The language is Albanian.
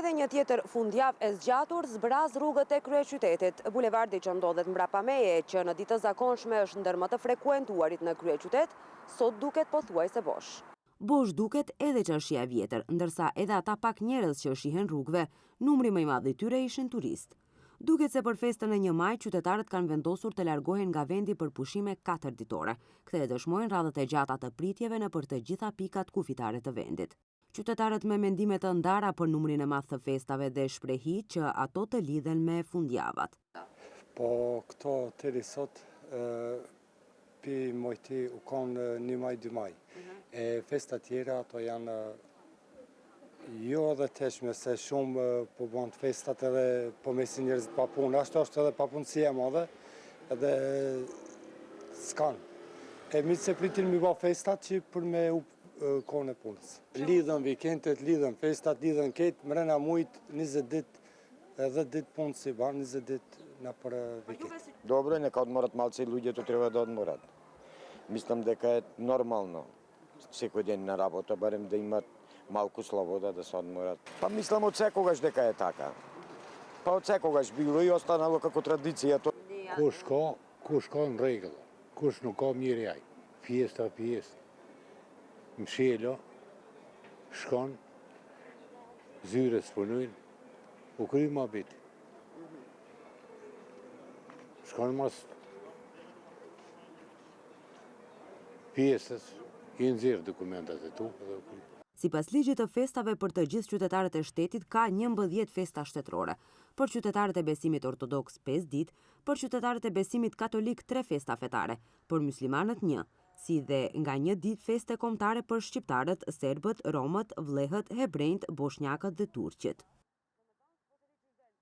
Edhe një tjetër fundjavë e zgjatur zbraz rrugët e kryeqytetit. Bulevardi që ndodhet mbrapa meje, që në ditë të zakonshme është ndër më të frekuentuarit në kryeqytet, sot duket pothuajse bosh. Bosh duket edhe çarshia e vjetër, ndërsa edhe ata pak njerëz që shihen rrugëve, numri më i madh i tyre ishin turistë. Duket se për festën e 1 maj, qytetarët kanë vendosur të largohen nga vendi për pushime 4 ditore. Këtë e dëshmojnë radhët e gjata të pritjeve në për të gjitha pikat kufitare të vendit. Qytetarët me mendime të ndara për numrin e madh të festave dhe shprehi që ato të lidhen me fundjavat. Po këto deri sot pi mojti u konë 1 maj, 2 maj. E festa tjera ato janë jo edhe teshme se shumë po bënd festat edhe po mesin njerëzit pa punë. Ashtu është edhe papunësia madhe edhe s'kan. E mitë se pritin mi ba festat që për me u kone punës. Lidhën vikendet, lidhën festat, lidhën ketë, mrena mujt 20 dit, edhe dit punës si banë, 20 dit në për vikend. Dobro, neka odmorat malci luѓе të treba da odmorat. Mislim дека е нормално секој ден на работа, барем да имат малку слобода да се одморат. Па мислам од секогаш дека е така. Па од секогаш било и останало како традиција. Kush ka në rregull, kush nuk ka mirë jaj. Fiesta, mshelo, shkon, zyres punojnë, u kry ma biti. Shkon mas pjesës, i nëzirë dokumentat e tu. Sipas ligjit të festave për të gjithë qytetarët e shtetit ka 11 festa shtetërore. Për qytetarët e besimit ortodoks 5 ditë, për qytetarët e besimit katolik 3 festa fetare, për muslimanët 1, si dhe nga 1 ditë feste kombëtare për shqiptarët, serbët, romët, vllehët, hebrejt, bosnjakët dhe turqit.